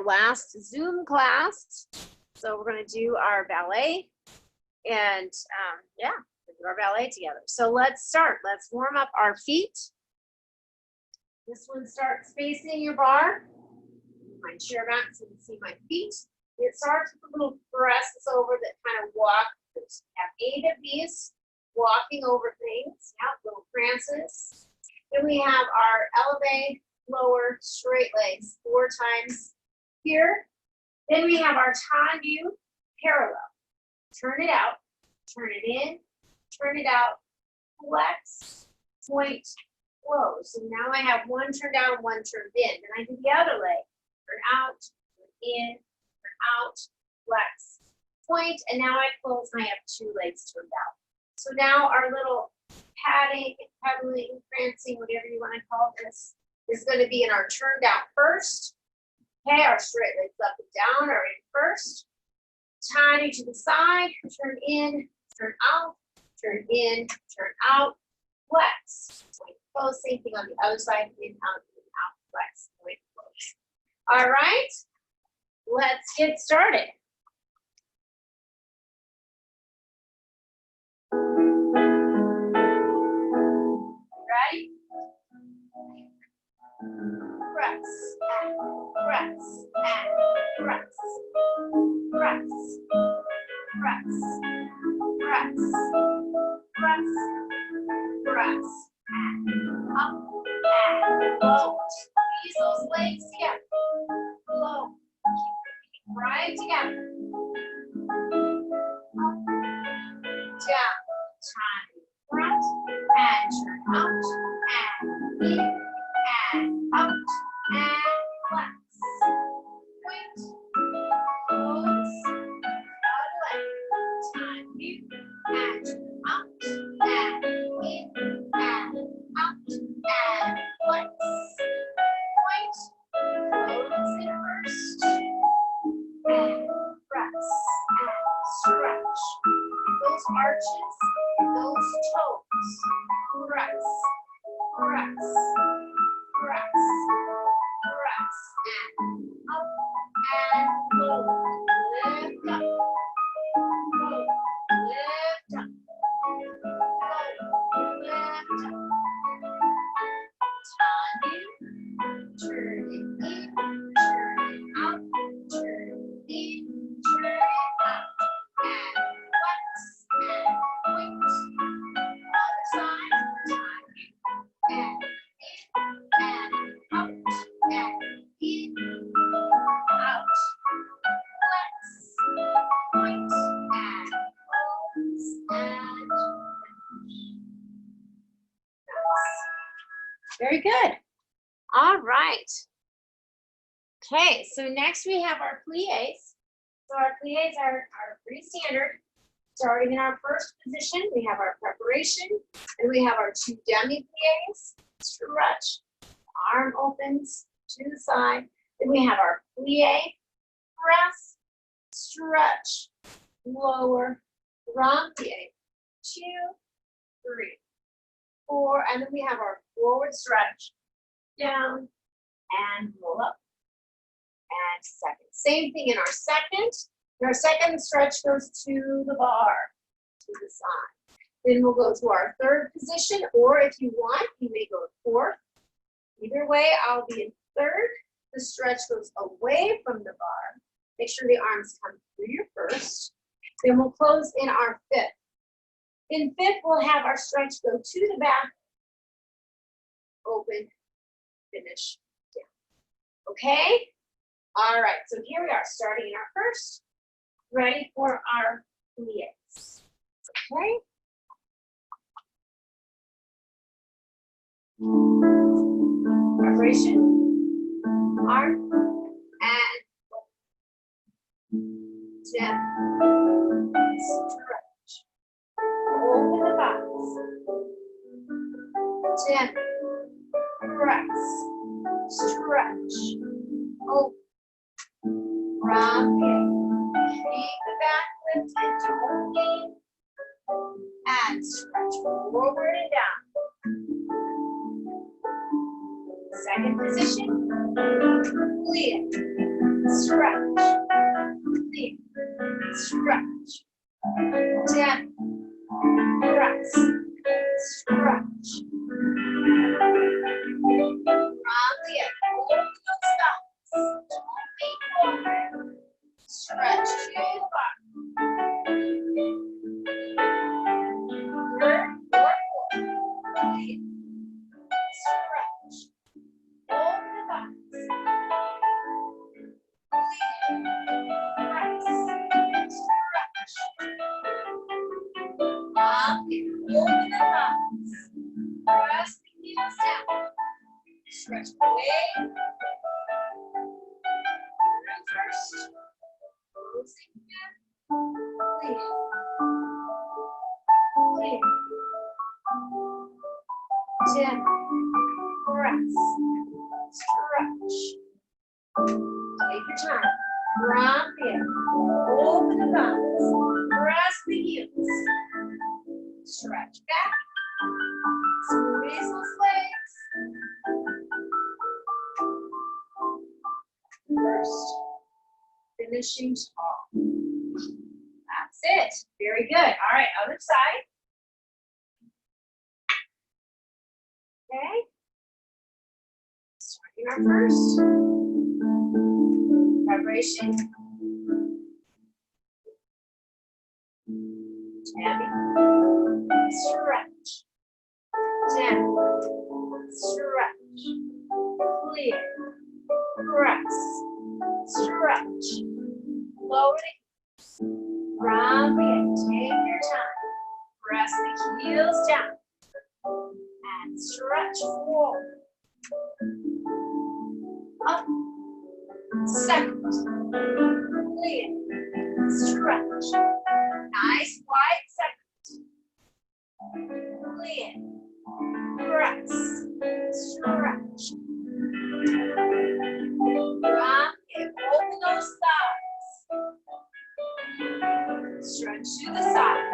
Last Zoom class. So we're going to do our ballet and yeah, we'll do our ballet together. So let's start. Let's warm up our feet. This one starts facing your bar. My chair mat so you can see my feet. It starts with a little presses over that kind of walk. We have 8 of these walking over things. Yeah, little prances. Then we have our elevate, lower, straight legs 4 times here. Then we have our tendu parallel. Turn it out, turn it in, turn it out, flex, point, close. So now I have one turn down, one turned in. Then I do the other leg. Turn out, turn in, turn out, flex, point, and now I close and I have 2 legs turned out. So now our little padding, pedaling, prancing, whatever you want to call this, is going to be in our turned out first. Okay, our straight legs up and down are in first. Tiny to the side, turn in, turn out, turn in, turn out, flex, point, close. Same thing on the other side, in, out, flex, point, close. All right, let's get started. Ready? Press, and press, and press, press, press, press, press, press, and up, and low. Squeeze those legs together. Low. Keep right together. Up, down. Turn front, and turn out, and in, and out, and flex. Point, close, other leg. Time you, and turn out, and in, and out, and flex. Point, close in first, and press, and stretch. Those arches, those toes. Press, press, press, press, and up and low. Lift up, low, lift up, low, lift up. Time in, turn it in, turn it out, turn it in, turn it out, and flex, and point. Other side, time in, and out, and in, out, flex, point, and close, and finish. Nice. Very good. All right. Okay, so next we have our plies. So our plies are pretty standard. Starting in our first position, we have our preparation, and we have our 2 demi-plies. Stretch, arm opens to the side. Then we have our plie, press, stretch, lower, grand plie, 2, 3, 4, and then we have our forward stretch, down, and roll up, and second. Same thing in our second. Our second stretch goes to the bar, to the side. Then we'll go to our third position, or if you want, you may go to fourth. Either way, I'll be in third. The stretch goes away from the bar. Make sure the arms come through your first. Then we'll close in our fifth. In fifth, we'll have our stretch go to the back, open, finish, down. Okay? All right, so here we are, starting in our first. Ready for our plies. Okay? Preparation, arm, and dip, stretch, open the thighs, dip, press, stretch, open, round it, keep the back lifted, don't lean, and stretch forward and down. Second position, plie. stretch, clear, stretch, 10, press, stretch. From the end, hold those thumbs, don't lean forward, stretch to the bottom. Third or fourth, clear, stretch, hold the thumbs, clear, press, stretch. Up here, open the thumbs, press the heels down, stretch away, through first, closing again, clear, clear, 10, press, stretch, take your time, from here, open the thumbs, press the heels, stretch back, squeeze those legs, first, finishing tall. That's it. Very good. All right, other side. Okay. Starting our first. Vibration. Jamming. Stretch. Jam. Stretch. Clear. Press. Stretch. Lower the from the end. Take your time. Press the heels down. And stretch forward. Up. Second. Clear. Stretch. Nice wide second. Clear. Press. Stretch. From here. Open those thighs. Stretch to the side.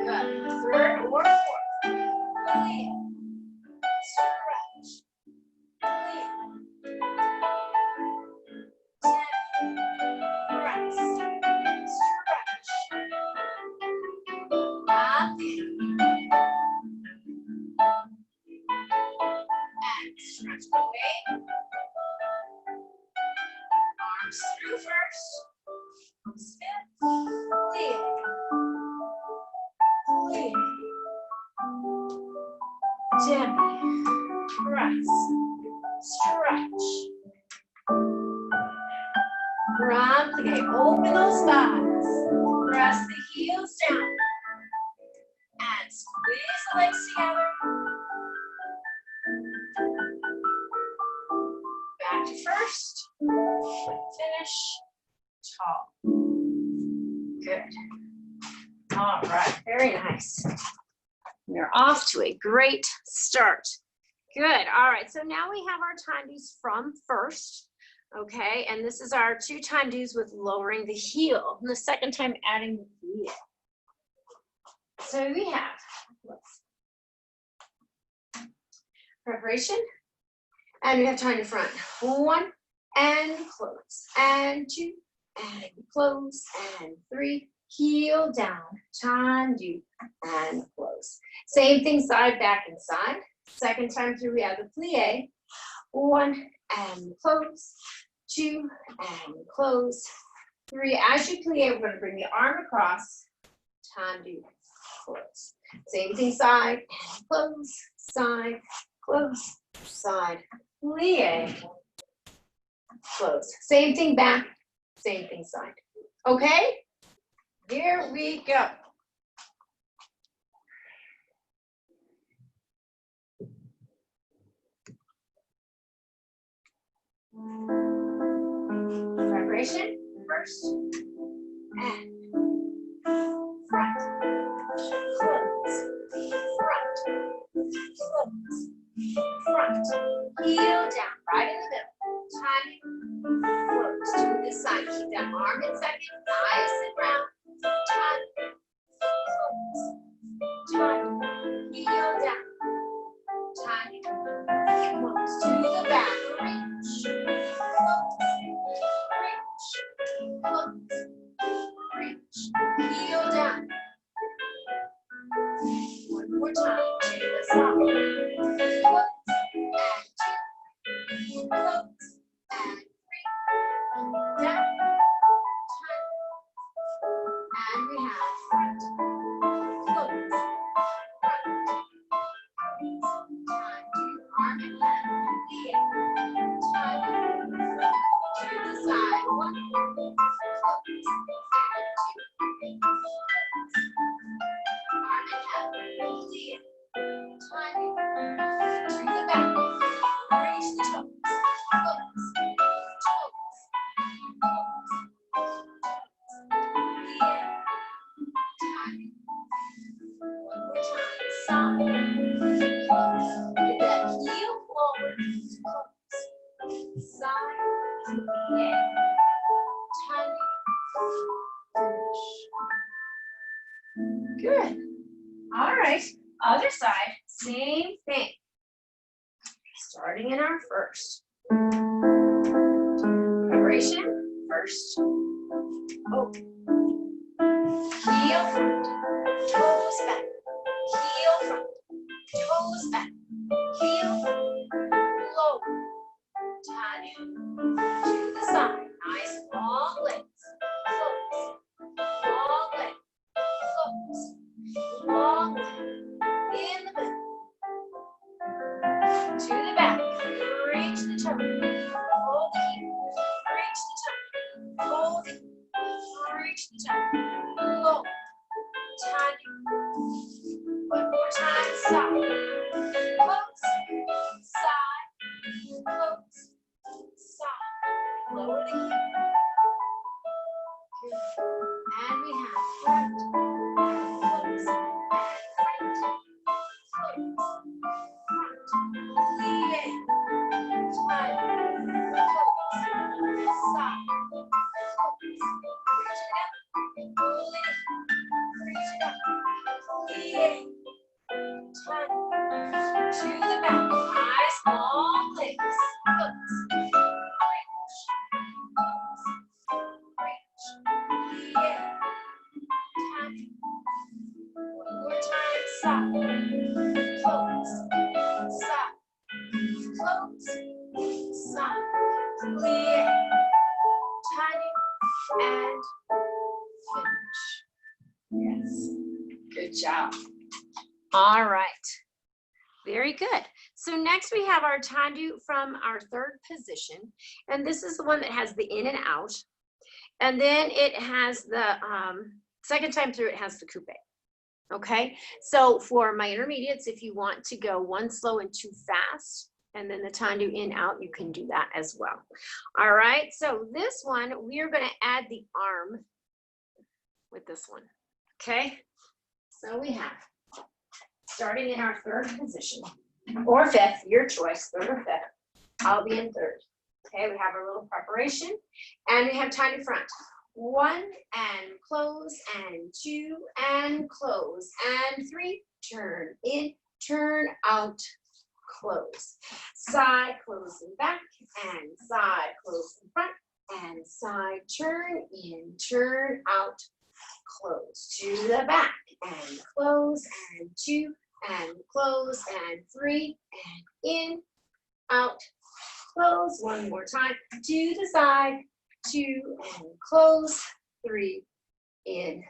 Good. Third or fourth. Clear. Stretch. Clear. 10. Press. Stretch. Up in. And stretch away. Arms through first. Spin. Clear. Clear. Jimmy. Press. Stretch. From the gate. Open those thighs. Press the heels down. And squeeze the legs together. Back to first. Finish. Tall. Good. All right, very nice. We're off to a great start. Good, all right, so now we have our time do's from first, okay? And this is our 2 time do's with lowering the heel, and the second time adding the heel. So we have, preparation, and we have time to front. 1, and close, and 2, and close, and 3, heel down, time do, and close. Same thing, side, back, and side. Second time through, we have the plie. 1, and close, 2, and close, 3. As you plie, we're going to bring the arm across, time do, close. Same thing, side, and close, side, close, side, plie, close. Same thing back, same thing side. Okay? Here we go. Vibration first and front, close, front, close, front, heel down, right in the middle, timing, close to this side, keep that arm in second, nice and round, timing, close, timing, heel down, timing, close to the back. close, and 3, down, turn, and we have front, close, front, time to arm and head, lead, time, to the side, 1, close, and 2, arm and head, lead, time, to the back, reach the toes, close, toes, lead, time, one more time, side, close, get that heel forward, close, side, lead, time, finish. Good. All right, other side, same thing. Starting in our first. Preparation, first. Open. Heel front, toes back. Heel front, toes back. Heel, low. Tanu. To the side. Nice long legs. Close. Long leg. Close. Long leg. In the middle. To the back. Reach the toe. Hold the heel. Reach the toe. Hold it. Reach the toe. Low. Tanu. One more time. Side. Close. Side. Close. Side. Lower the heel. Good. And we have front. Close. And front. Close. Front. Lead in. Time. Close. Side. Close. Reach it up. Pull it in. Reach it up. Lead in. Time. To the back. Nice long legs. Close. Reach. Close. Reach. Lead in. Time. One more time. Side. Close. Side. Close. Side. Lead in. Timing. And finish. Yes. Good job. All right. Very good. So next we have our tendu from our third position. And this is the one that has the in and out. And then it has the second time through, it has the coupe. Okay. So for my intermediates, if you want to go one slow and two fast, and then the tendu in out, you can do that as well. All right. So this one, we are going to add the arm with this one. Okay. So we have, starting in our third position, or fifth, your choice, third or fifth. I'll be in third. Okay, we have our little preparation, and we have tendu front. 1 and close, and 2 and close, and 3. Turn in, turn out, close. Side, close and back, and side, close and front, and side, turn in, turn out, close. To the back, and close, and 2, and close, and 3, and in, out, close. One more time. To the side, 2, and close, 3, in,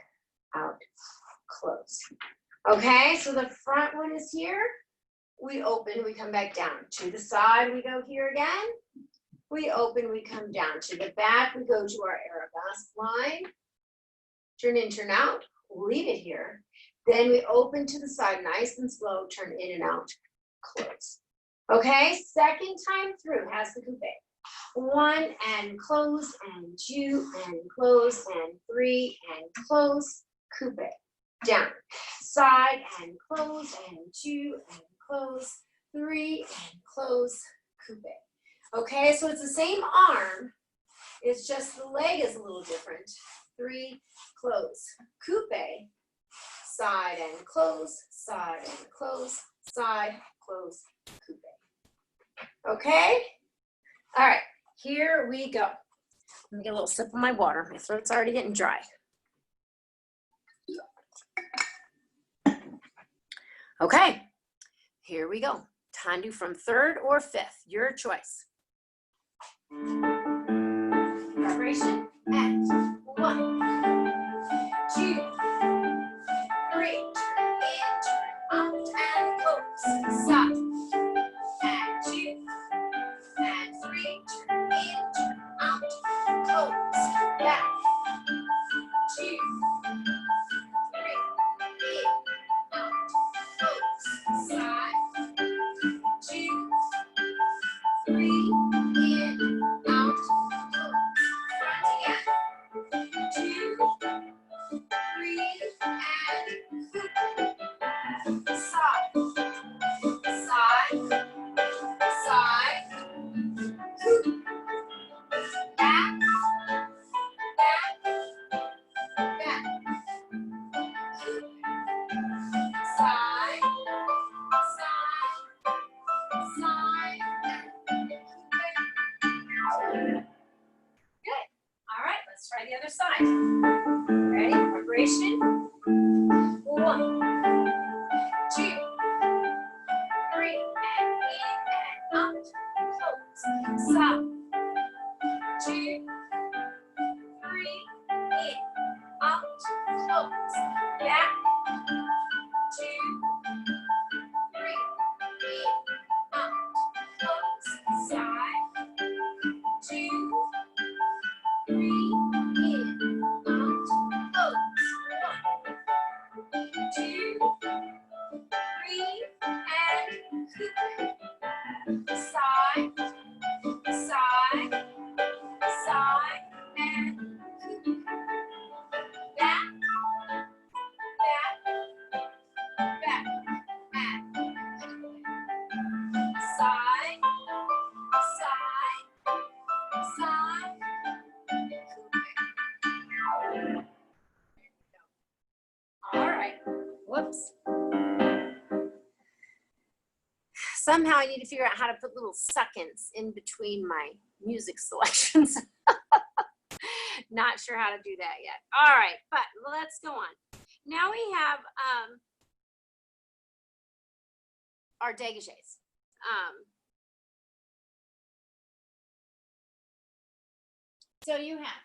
out, close. Okay, so the front one is here. We open, we come back down. To the side, we go here again. We open, we come down. To the back, we go to our arabesque line. Turn in, turn out, leave it here. Then we open to the side, nice and slow, turn in and out, close. Okay, second time through has the coupe. 1 and close, and 2 and close, and 3 and close, coupe. Down. Side and close, and 2 and close, 3 and close, coupe. Okay, so it's the same arm, it's just the leg is a little different. 3, close, coupe, side and close, side and close, side, close, coupe. Okay? All right, here we go. Let me get a little sip of my water. My throat's already getting dry. Okay, here we go. Tendu from third or fifth, your choice. Preparation, and 1, 2, 3, turn in, turn out, and close, stop, and 2, and 3, turn in, turn out, close, back, 2, 3, in, out, close, side, 2, 3, in, out, close, front again, 2, 3, and side, side, side, back, back, back, side, side, side. Good. All right, let's try the other side. Ready? Preparation. 1, 2, 3, and in and out, close, stop, 2, 3, in, out, close, back, 2, 3, in, out, close, side, 2, 3, in, out, close, 1, 2, 3, and side, side, side, and back, back, back, back, side, side, side. All right. Whoops. Somehow I need to figure out how to put little seconds in between my music selections. Not sure how to do that yet. All right, but let's go on. Now we have our dégagés. So you have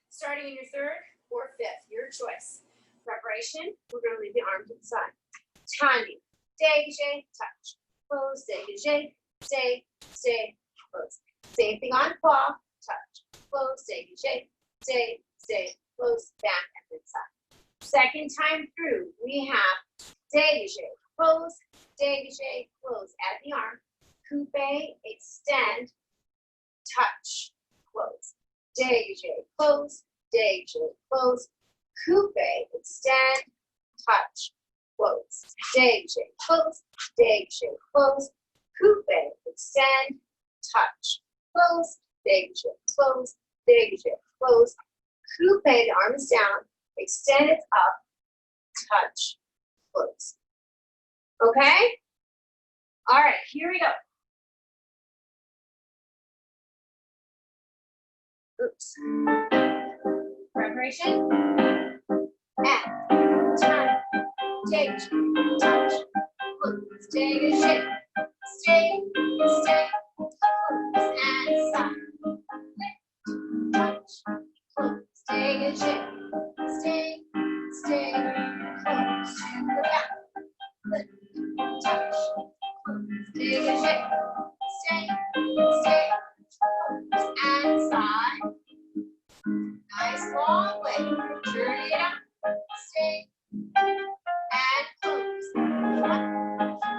starting in your 3rd or 5th, your choice. Preparation, we're going to leave the arm to the side. Timing, dégagé, touch, close, dégagé, stay, stay, close. Same thing on claw, touch, close, dégagé, stay, stay, close, back, and then side. Second time through, we have dégagé, close, add the arm, coupe, extend, touch, close, dégagé, close, coupe, extend, touch, close, dégagé, close, coupe, extend, touch, close, dégagé, close, coupe, the arm is down, extend it up, touch, close. Okay? All right, here we go. Oops. Preparation. And time. Dégagé, touch, close, dégagé, stay, stay, close, and side. Lift, touch, close, dégagé, stay, stay, close, to the back. Lift, touch, close, dégagé, stay, stay, close, and side. Nice long way. Turn it up, stay, and close. 1,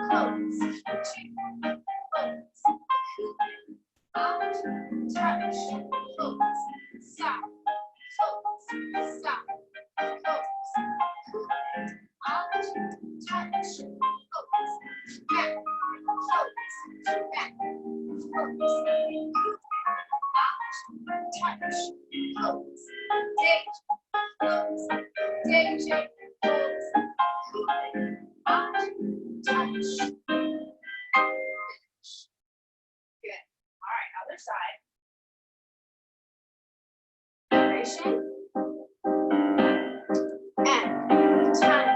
close, 2, close, out, touch, close, stop, close, stop, close, out, touch, close, back, close, back, close, out, touch, close, dégagé, close, dégagé, close, out, touch, finish. Good. All right, other side. Preparation. And time,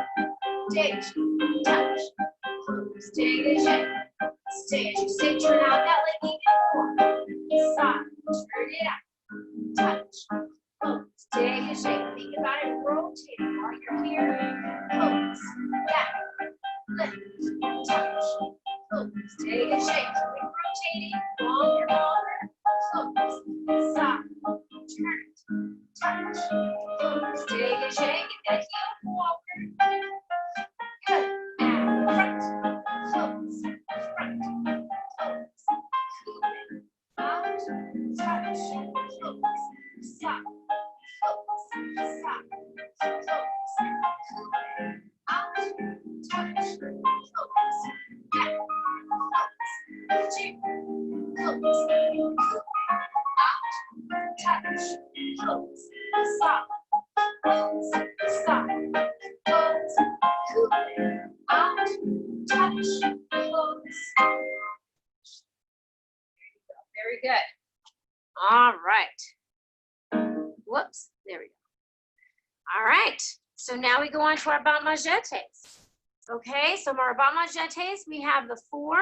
dégagé, touch, close, stay as you stay, turn out that leg even. Stop, turn it out, touch, close, stay as shape. Think about it rotating while you're here. Close, back, lift, touch, close, stay as shape. Keep rotating, longer, close, stop, turn it, touch, close, stay as shape. Get that heel forward. Good. And front, close, front, close, cool, out, touch, close, stop, close, stop, close, cool, out, touch, close, back, close, two, close, cool, out, touch, close, stop, close, stop, close, cool, out, touch, close. Very good. All right. Whoops, there we go. All right, so now we go on to our bas majetes. Okay, so our bas majetes, we have the 4,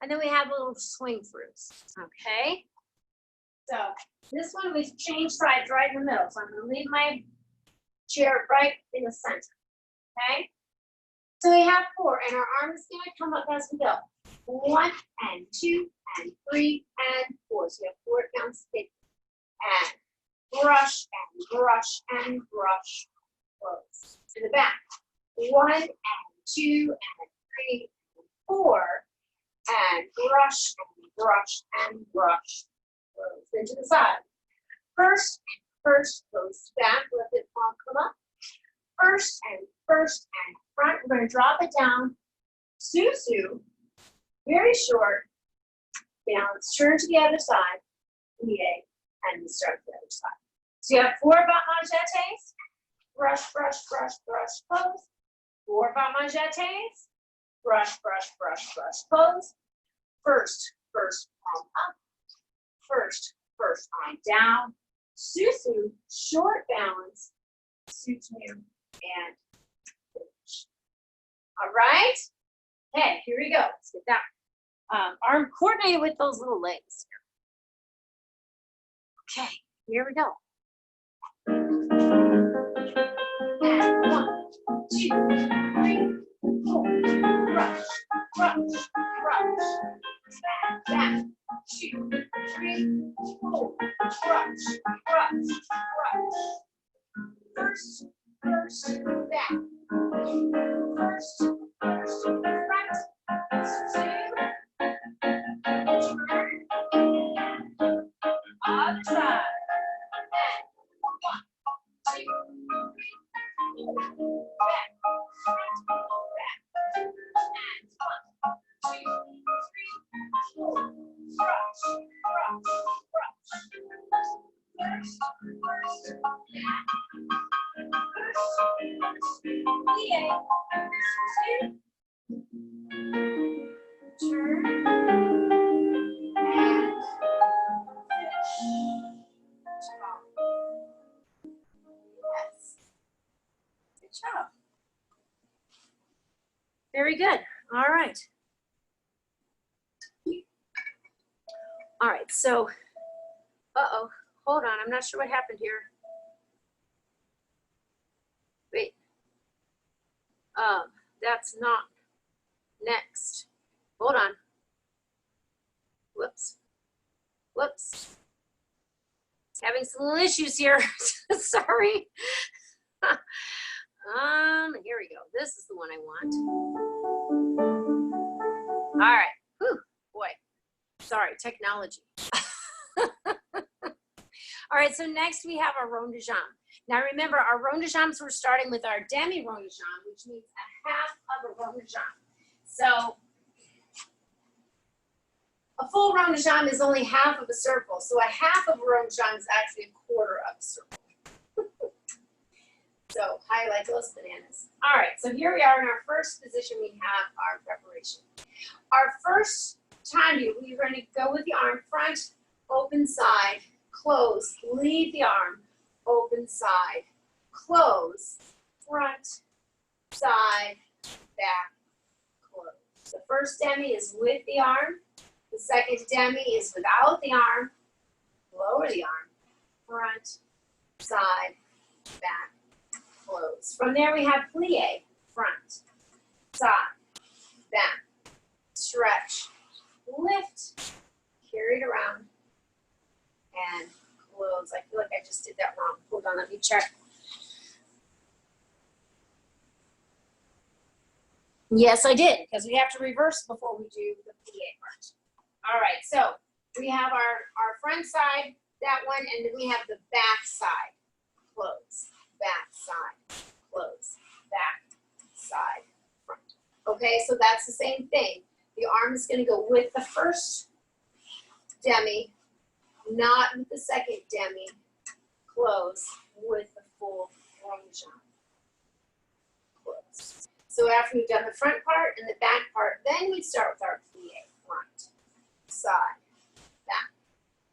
and then we have little swing throughs. Okay, so this one we change sides right in the middle. So I'm going to leave my chair right in the center. Okay, so we have 4, and our arm is going to come up as we go. 1 and 2 and 3 and 4. So we have 4 counts. And brush and brush and brush. Close to the back. 1 and 2 and 3 and 4 and brush and brush and brush. Close into the side. First goes back. Let the palm come up. First and front. We're going to drop it down. Susu. Very short. Balance. Turn to the other side. Plie. And we start the other side. So you have 4 bas majetes. Brush, brush, brush, brush, close. 4 bas majetes. Brush, brush, brush, brush, close. First palm up. First arm down. Susu, short balance. Suits you and finish. All right. Okay, here we go. Let's get that arm coordinated with those little legs. Okay, here we go. And 1, 2, 3, 4. Brush, brush, brush. Back, 2, 3, 4. Brush, brush, brush. First, back. First, front. 2. Turn. Other side. And 1, 2, 3, 4. Back, front, back. And 1, 2, 3, 4. Brush, brush, brush. First, back. First, plie. 2. Turn. And finish. Strong. Yes. Good job. Very good. All right. All right, so, hold on. I'm not sure what happened here. Wait. That's not next. Hold on. Whoops. Having some little issues here. Sorry. Here we go. This is the one I want. All right. Whew, boy. Sorry, technology. All right, so next we have our rond de jambe. Now remember, our rond de jambes, we're starting with our demi rond de jambe, which means a half of a rond de jambe. So a full rond de jambe is only half of a circle. So a half of a rond de jambe is actually a quarter of a circle. So highlight those bananas. All right, so here we are in our first position. We have our preparation. Our first time we're going to go with the arm front, open side, close, leave the arm, open side, close, front, side, back, close. The first demi is with the arm. The second demi is without the arm. Lower the arm. Front, side, back, close. From there we have plie. Front, side, back, stretch, lift, carry it around, and close. I feel like I just did that wrong. Hold on, let me check. Yes, I did, because we have to reverse before we do the plie part. All right, so we have our front side, that one, and then we have the back side. Close, back side, close, back side, front. Okay, so that's the same thing. The arm is going to go with the first demi, not with the second demi. Close with the full longeon. Close. So after we've done the front part and the back part, then we start with our plie. Front, side, back,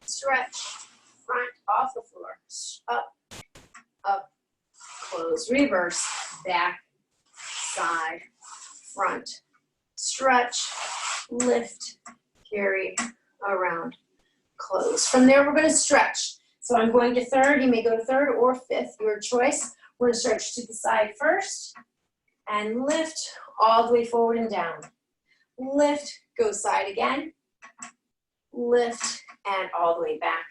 stretch, front, off the floor, up, up, close, reverse, back, side, front, stretch, lift, carry, around, close. From there, we're going to stretch. So I'm going to third. You may go to third or fifth, your choice. We're going to stretch to the side first and lift all the way forward and down. Lift, go side again. Lift, and all the way back.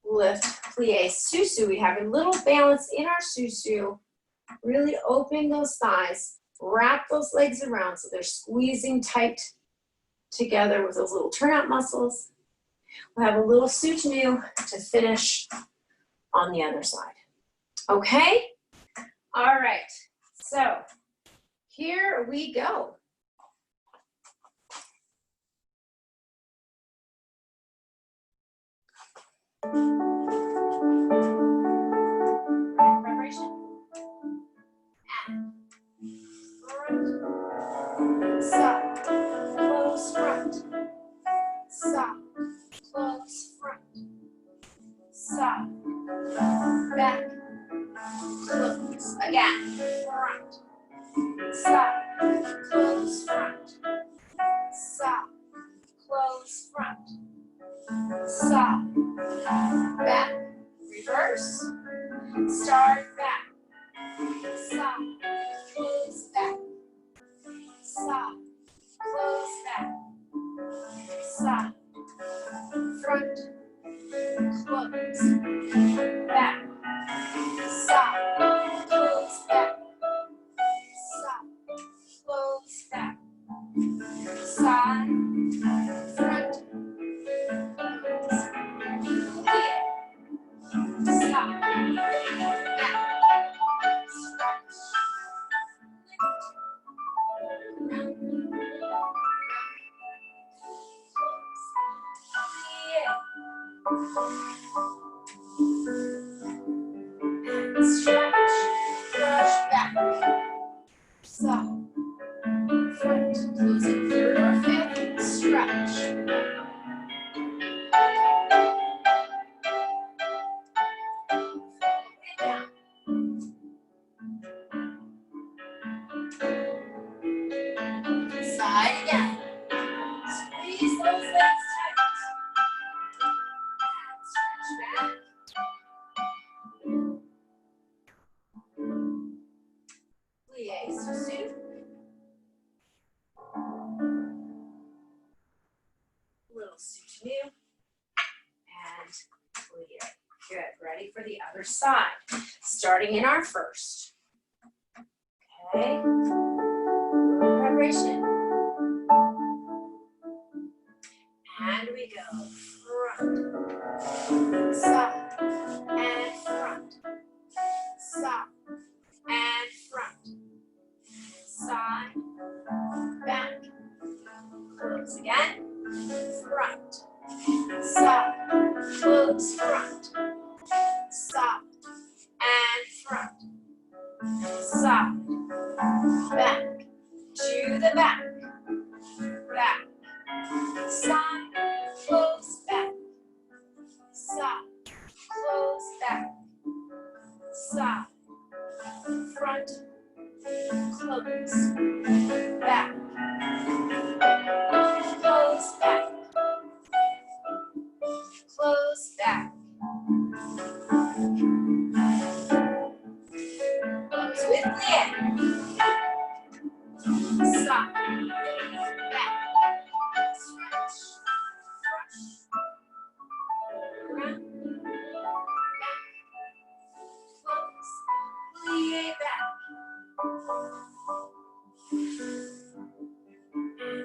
Lift, plie, susu. We have a little balance in our susu. Really opening those thighs. Wrap those legs around so they're squeezing tight together with those little turnout muscles. We'll have a little soutenu to finish on the other side. Okay? All right. So here we go. Preparation. And front, side, close front, side, close front, side, back, close. Again, front, side, close front, side, close front, side, back, reverse, start back, side, close back, side, close back, side, front, close, back, side, close back, side, close back, side, front, close, clear, side, back, stretch, lift, and stretch, push back, side, front, close it third or fifth, stretch. And down. Side again. Squeeze those legs tight. And stretch back. Plie, susu. Little soutenu. And plie. Good. Ready for the other side. Starting in our first. Okay. Preparation. And we go front, side, and front, side, and front, side, back, close again, front, side, close front, side, and front, side, back, to the back, back, side, close back, side, close back, side, front, close, back, Back. Stretch. Around. Back. Close. Plie back.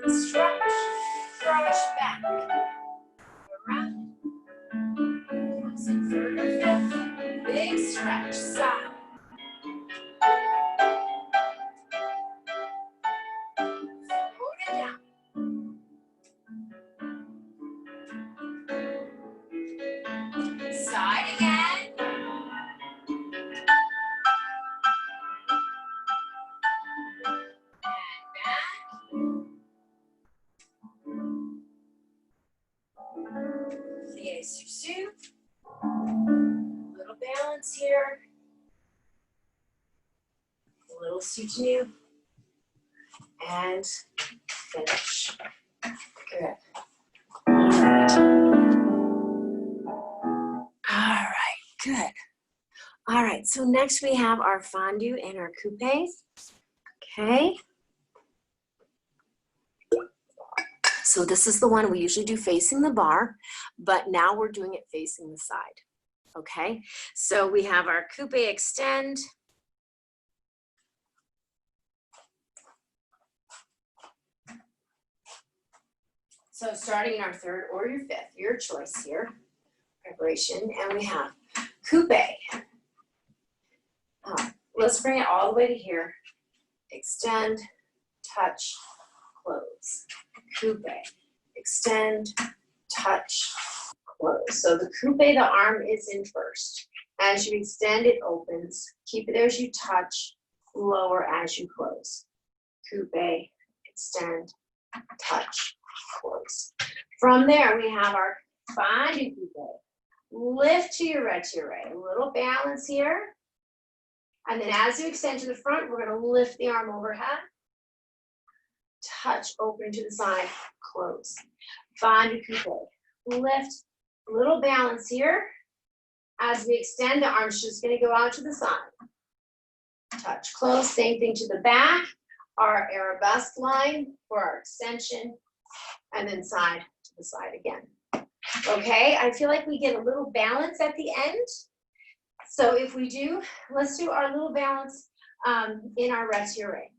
And stretch. Brush back. Around. Closing third or fifth. Big stretch. Side. Hold it down. Side again. And back. Plie sur souffle. Little balance here. A little soutenu. And finish. Good. All right, good. All right, so next we have our fondue and our coupes. Okay. So this is the one we usually do facing the bar, but now we're doing it facing the side. Okay, so we have our coupe extend. So starting in our third or your fifth, your choice here, preparation, and we have coupe. Let's bring it all the way to here. Extend, touch, close. Coupe, extend, touch, close. So the coupe, the arm is in first. As you extend, it opens. Keep it as you touch, lower as you close. Coupe, extend, touch, close. From there, we have our fondue coupe. Lift to your retiré. A little balance here. And then as you extend to the front, we're going to lift the arm overhead. Touch, open to the side, close. Fondue coupe. Lift, little balance here. As we extend, the arm's just going to go out to the side. Touch, close. Same thing to the back. Our arabesque line for our extension. And then side to the side again. Okay, I feel like we get a little balance at the end. So if we do, let's do our little balance in our retiré.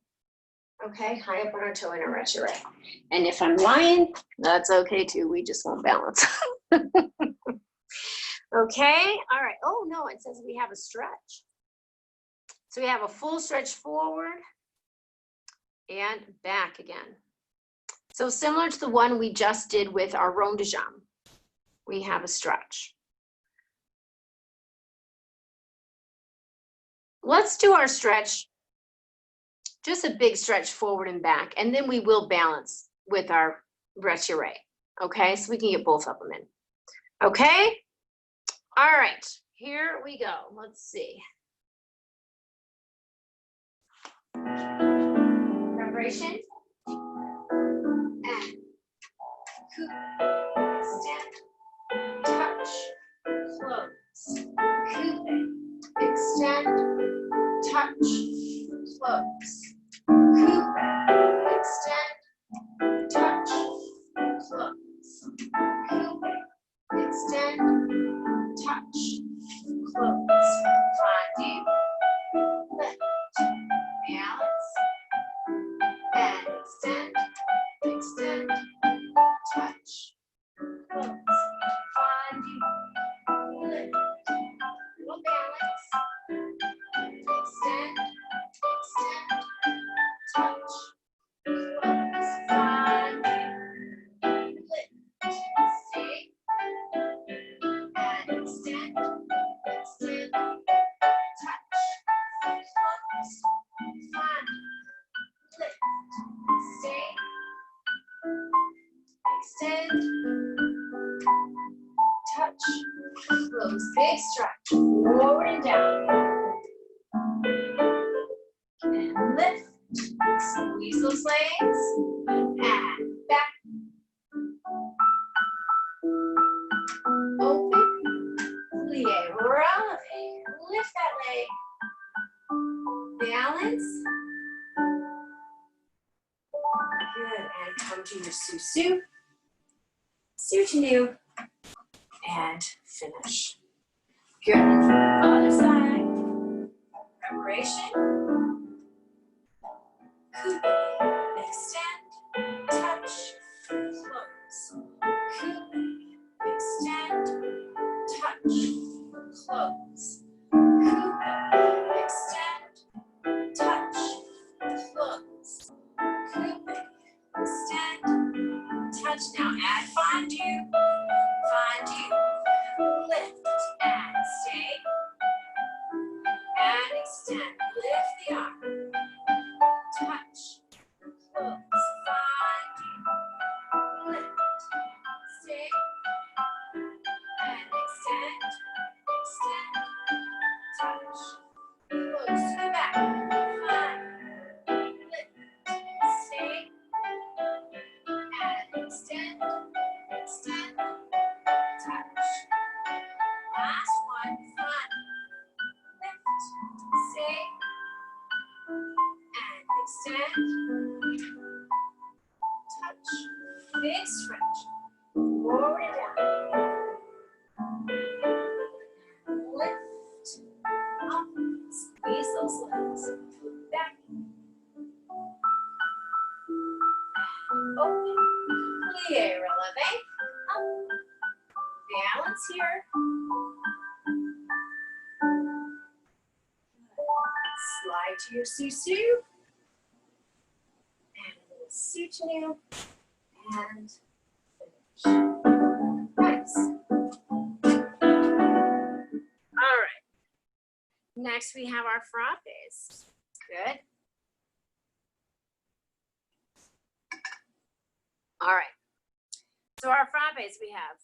Okay, high up on our toe in our retiré. And if I'm lying, that's okay too. We just won't balance. Okay, all right. Oh no, it says we have a stretch. So we have a full stretch forward and back again. So similar to the one we just did with our rond de jambe, we have a stretch. Let's do our stretch, just a big stretch forward and back, and then we will balance with our retiré, okay? So we can get both of them in, okay? All right, here we go. Let's see. Preparation. And coupe, extend, touch, close. Coupe, extend, touch, close. Coupe, extend, touch, close. Coupe, extend, touch, close. Fondue, lift, balance, and extend, extend, touch, close. Fondue, lift, little balance, extend, extend, touch, close. Fondue, lift, stay, and extend, extend, touch, close. Fondue, lift, stay, extend, touch, close. Big stretch, forward and down. And lift, squeeze those legs, and back. Open, plie, releve, lift that leg. Balance, Good, and come to your su-su, su-to-nu, and finish. Good. Other side. Preparation. Coupe. Extend. Touch. Close. Coupe. Extend. Touch. Close. Coupe. Extend. Touch. Close. Coupe. Extend. Touch. Now add fondue. Fondue. Lift and stay. And extend. Lift the arm. Touch. Close. Fondue. Lift. Stay. And extend. Extend. Touch. Close to the back. Fondue. Lift. Stay. And extend. Extend. Touch. Last one. Fondue. Lift. Stay. And extend. Touch. Big stretch. Forward and down. Lift. Up. Squeeze those legs. Back. Open. Plie releve. Up. Balance here. Slide to your su-su. And a little su-to-nu. And finish. Nice. All right. Next we have our frappes. Good. All right. So our frappes we have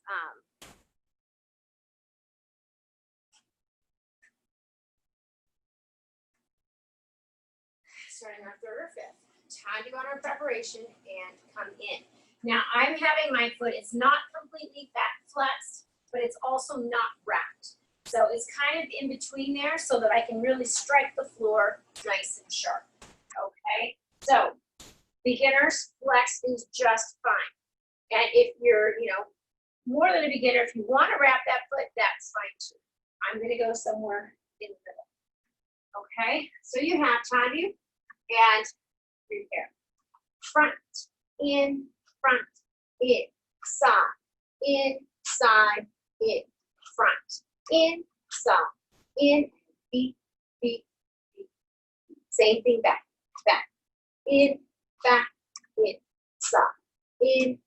starting our third or fifth. Time to go on our preparation and come in. Now I'm having my foot, it's not completely flexed, but it's also not wrapped. So it's kind of in between there so that I can really strike the floor nice and sharp. Okay, so beginners, flex is just fine. And if you're, more than a beginner, if you want to wrap that foot, that's fine too. I'm going to go somewhere in the middle. Okay, so you have Tanya and prepare. Front, in, side, in, front, in, side, in, beat, beat, beat. Same thing back, in, back, in, side, in,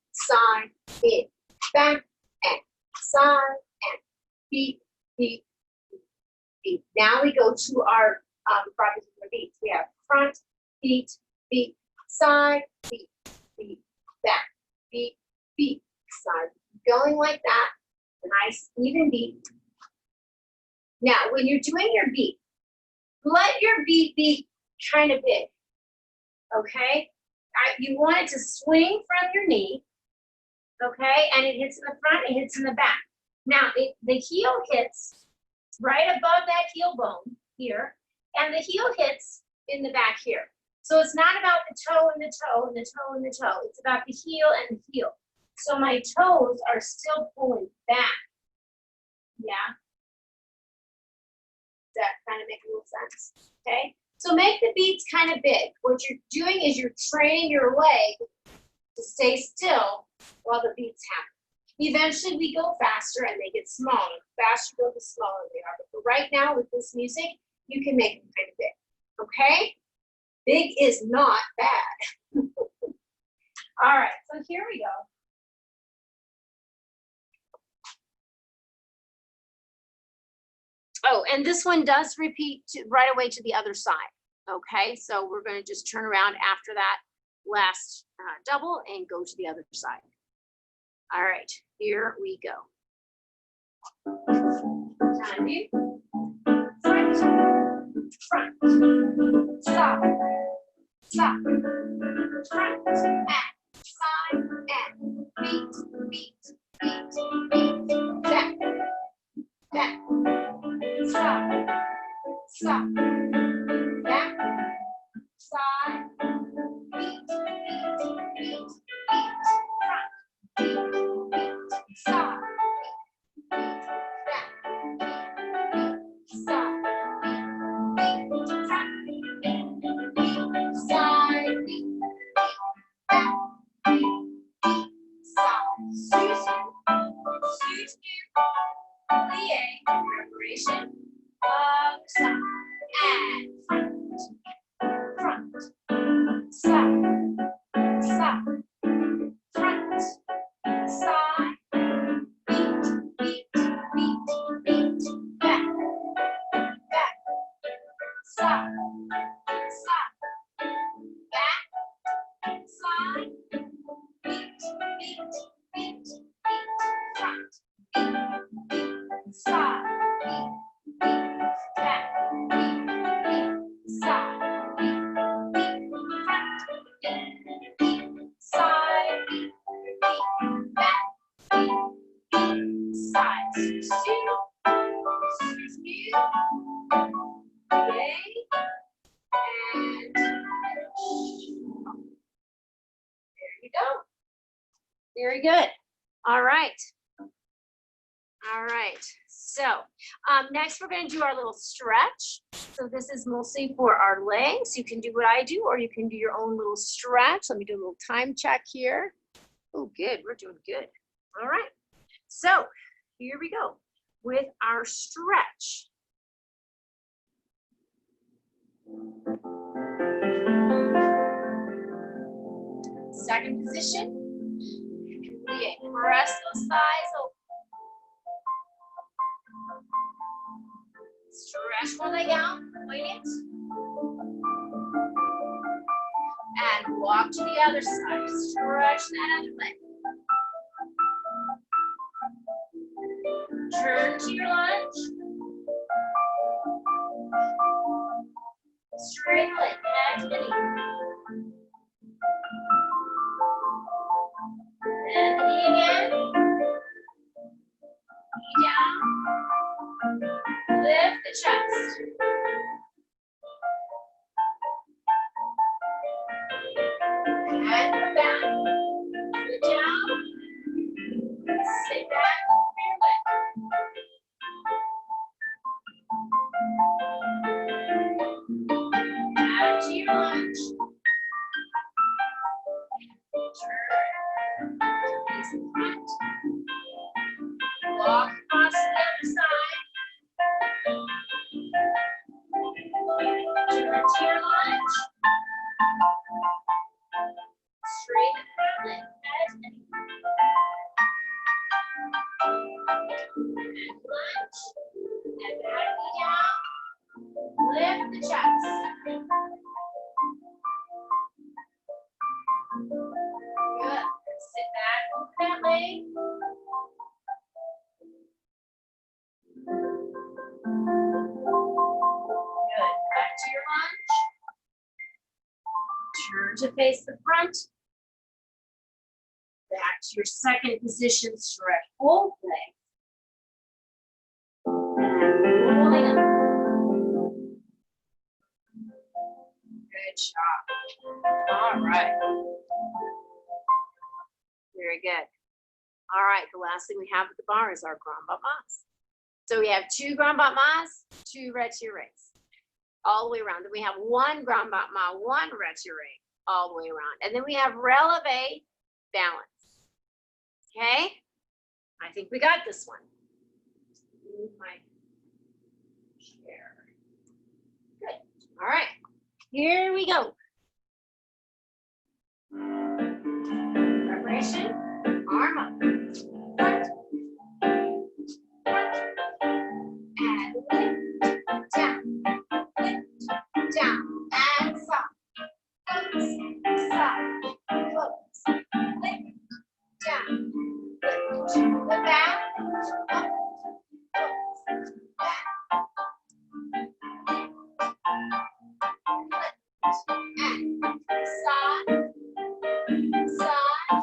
back, and side, and beat, beat, beat. Now we go to our proposition of beats. We have front, beat, beat, side, beat, beat, back, beat, beat, side. Going like that, a nice even beat. Now, when you're doing your beat, let your beat be kind of big, okay? You want it to swing from your knee, okay? And it hits in the front, it hits in the back. Now, the heel hits right above that heel bone here, and the heel hits in the back here. So it's not about the toe and the toe and the toe and the toe. It's about the heel and the heel. So my toes are still pulling back. Yeah? Does that kind of make a little sense? Okay? So make the beats kind of big. What you're doing is you're training your leg to stay still while the beats happen. Eventually we go faster and they get smaller. The faster you go, the smaller they are. But for right now with this music, you can make them kind of big. Okay? Big is not bad. All right, so here we go. Oh, and this one does repeat right away to the other side. Okay, so we're going to just turn around after that last double and go to the other side. All right, here we go. Time view. Front, front, stop, stop, front, and side, and beat, beat, beat, beat, back, back, stop, stop, back, side, beat, beat, Preparation of stop and front, stop, stop, front, side, beat, beat, beat, beat, back, back, stop, stop, back, side, beat, beat, beat, beat, front, beat, beat, side, beat, beat, back, beat, beat, side, beat, beat, front, beat, beat, side, beat, beat, back, beat, beat, side, scoot, scoot, yay, and there you go. Very good. All right. All right. So next we're going to do our little stretch. So this is mostly for our legs. You can do what I do, or you can do your own little stretch. Let me do a little time check here. Oh, good. We're doing good. All right. So here we go with our stretch. Second position. Press those thighs open. Stretch one leg out, point it. And walk to the other side. Stretch that other leg. Turn to your lunge. Straight leg, next knee. And the knee again. Knee down. Lift the chest. And come back. Sit down. Sit back over your leg. Back to your lunge. Turn to face the front. Walk across the other side. Turn to your lunge. Straighten that leg, head and knee. And lunge. And back knee down. Lift the chest. Good. Sit back over that leg. Good. Back to your lunge. Turn to face the front. Back to your second position. Stretch both legs. And rolling up. Good job. All right. Very good. All right. The last thing we have at the bar is our grand bat mas. So we have 2 grand bat mas, 2 retirees, all the way around. Then we have 1 grand bat mas, 1 retiree, all the way around. And then we have releve balance. Okay? I think we got this one. Move my chair. Good. All right. Here we go. Preparation. Arm up. Front. Front. And lift. Down. Lift. Down. And side. Close. Side. Close. Lift. Down. Lift. The back. Up. Close. Back. Lift. And side. Side.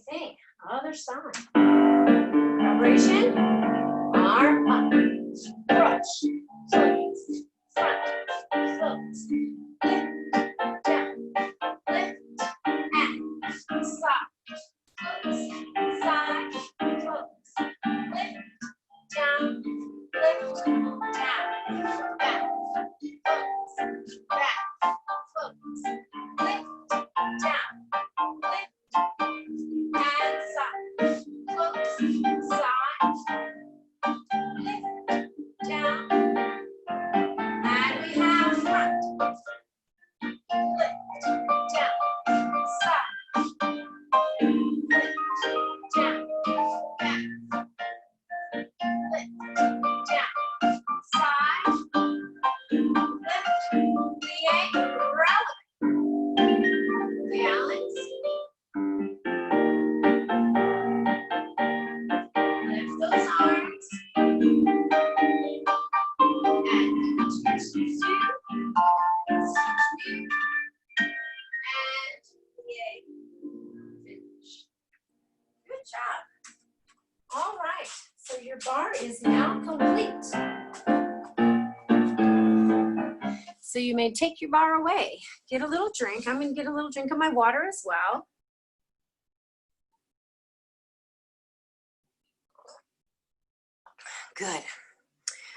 thing. Other side. Preparation. Arm up. Brush. Close. Front. Close. Lift. Down. Lift. And stop. Close. Side. Close. Lift. Down. Lift. Down. Back. Close. Back. Close. Lift. Down. Lift. And side. Close. Side. Lift. Down. And we have front. Lift. Down. Side. Lift. Down. Back. Lift. Down. Side. Lift. Plie. Relic. Balance. Lift those arms. And switch to two. And yay. Finish. Good job. All right. So your bar is now complete. So you may take your bar away. Get a little drink. I'm going to get a little drink of my water as well. Good.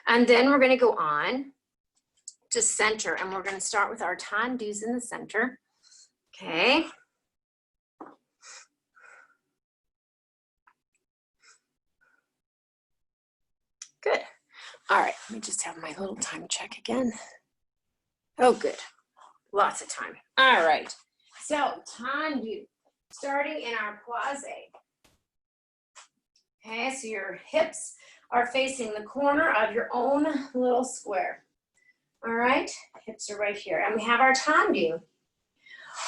And then we're going to go on to center, and we're going to start with our tendus in the center. Okay. Good. All right. Let me just have my little time check again. Oh, good. Lots of time. All right. So tendu, starting in our quasi. Okay, so your hips are facing the corner of your own little square. All right, hips are right here. And we have our tendu.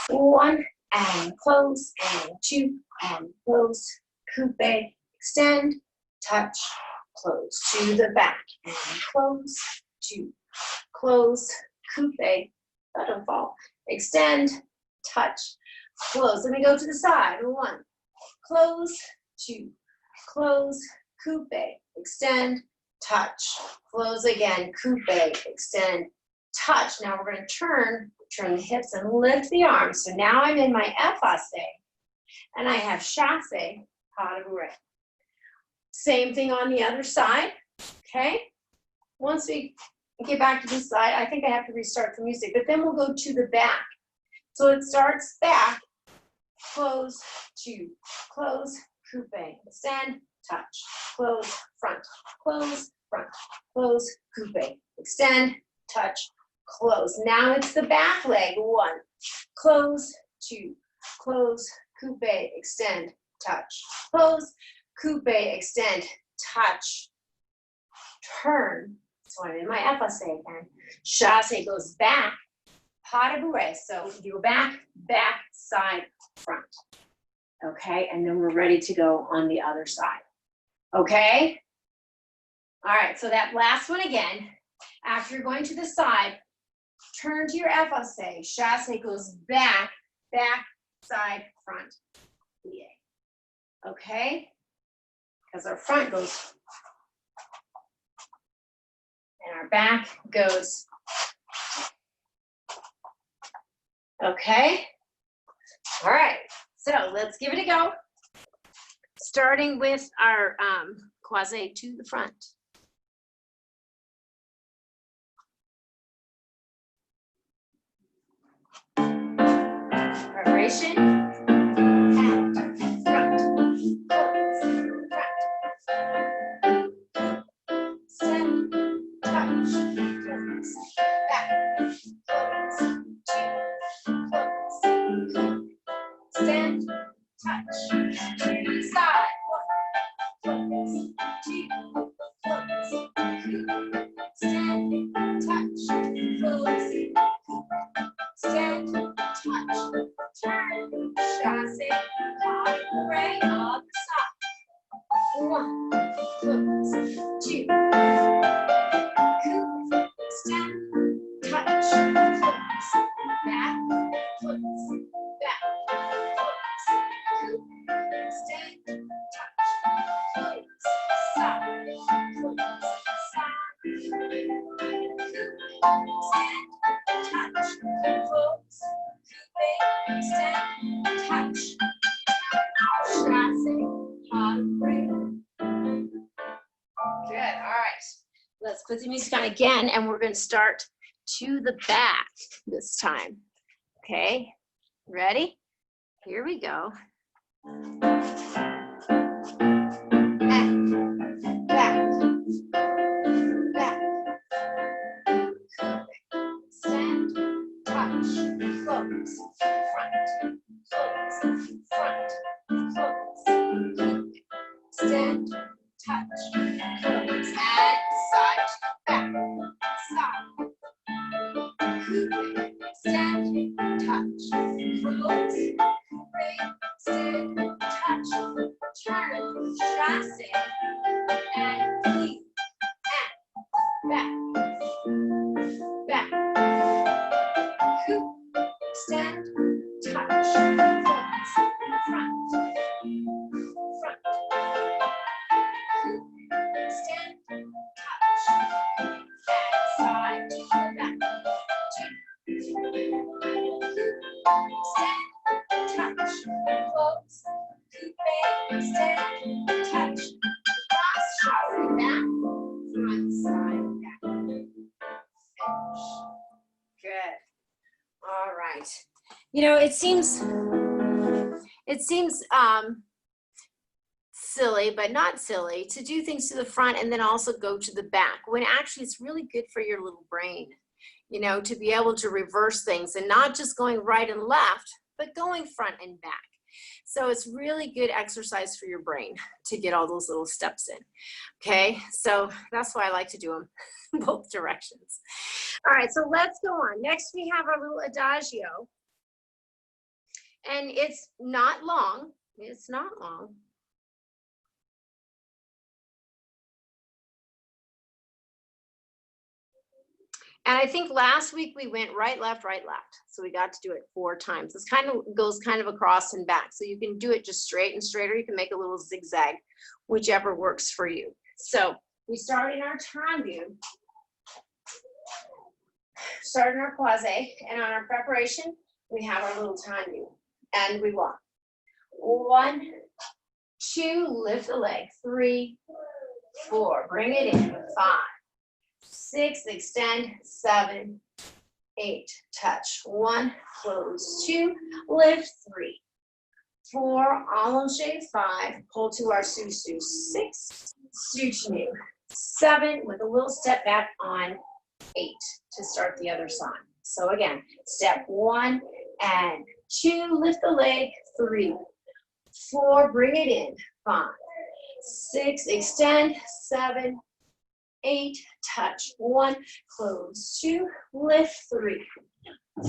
1 and close, and 2 and close, coupe, extend, touch, close to the back, and close, 2, close, coupe, butterfall, extend, touch, close. Let me go to the side. 1, close, 2, close, coupe, extend, touch, close again, coupe, extend, touch. Now we're going to turn the hips and lift the arms. So now I'm in my effacé, and I have chasse, pas de bourrée. Same thing on the other side, okay? Once we get back to this side, I think I have to restart the music, but then we'll go to the back. So it starts back, close, 2, close, coupe, extend, touch, close, front, close, coupe, extend, touch, close. Now it's the back leg. 1, close, 2, close, coupe, extend, touch, close, coupe, extend, touch, turn. So I'm in my effacé again. Chasse goes back, pas de bourrée. So you go back, back, side, front. Okay, and then we're ready to go on the other side. Okay? All right, so that last one again. After you're going to the side, turn to your effacé. Chasse goes back, back, side, front, plie. Okay? Because our front goes, and our back goes. Okay? All right, so let's give it a go. Starting with our quasi to the front. Preparation. And front. Close. Front. Step. Touch. Close. Back. Close. 2. Close. Stand. Touch. To the side. 1. Close. 2. Close. Stand. Touch. Close. Stand. Touch. Turn. Chasse. Pas de bourrée. Other side. 1. Close. 2. Coupe. Stand. Touch. Close. Back. Close. Back. Close. Coupe. Stand, touch, close, extend, touch, chasse, hot break. Good, all right. Let's put the music on again, and we're going to start to the back this time. Okay, ready? Here we go. Stand, touch, close, and side to back, side, stand, touch, close, stand, touch, turn, chasse, and lead, and back, stand, touch, close, front, stand, touch, and side to the back, stand, touch, close, stand, touch, cross, chasse, back, front, side, back, finish. Good. All right. You know, it seems silly, but not silly, to do things to the front and then also go to the back, when actually it's really good for your little brain, you know, to be able to reverse things and not just going right and left, but going front and back. So it's really good exercise for your brain to get all those little steps in. Okay, so that's why I like to do them both directions. All right, so let's go on. Next we have our little adagio. And it's not long. It's not long. And I think last week we went right, left, right, left. So we got to do it 4 times. This kind of goes kind of across and back. So you can do it just straight and straight, or you can make a little zigzag, whichever works for you. So we start in our tendu, start in our croisé, and on our preparation, we have our little tendu. And we walk. 1, 2, lift the leg. 3, 4, bring it in. 5, 6, extend. 7, 8, touch. 1, close. 2, lift. 3, 4, allongé. 5, pull to our sous-sus. 6, soutenu. 7, with a little step back on 8 to start the other side. So again, step 1 and 2, lift the leg. 3, 4, bring it in. 5, 6, extend. 7, 8, touch. 1, close. 2, lift. 3,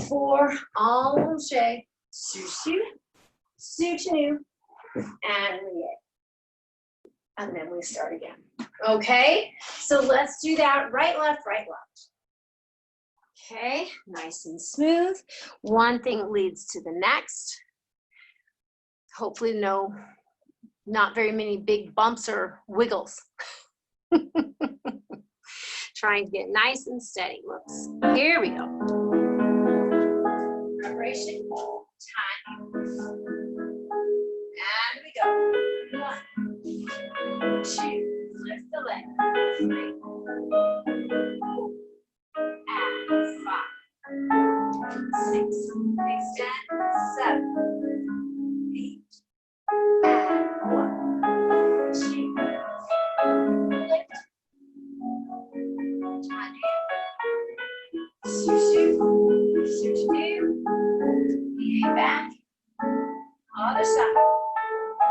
4, allongé, sous-sus, soutenu, and lié. And then we start again. Okay, so let's do that. Right, left, right, left. Okay, nice and smooth. One thing leads to the next. Hopefully not very many big bumps or wiggles. Trying to get nice and steady. Whoops. Here we go. Preparation, time. And we go. 1, 2, lift the leg. 3, and 5, 6, extend. 7, 8, and 1, 2, lift. Soutenu, lié back, other side. 1,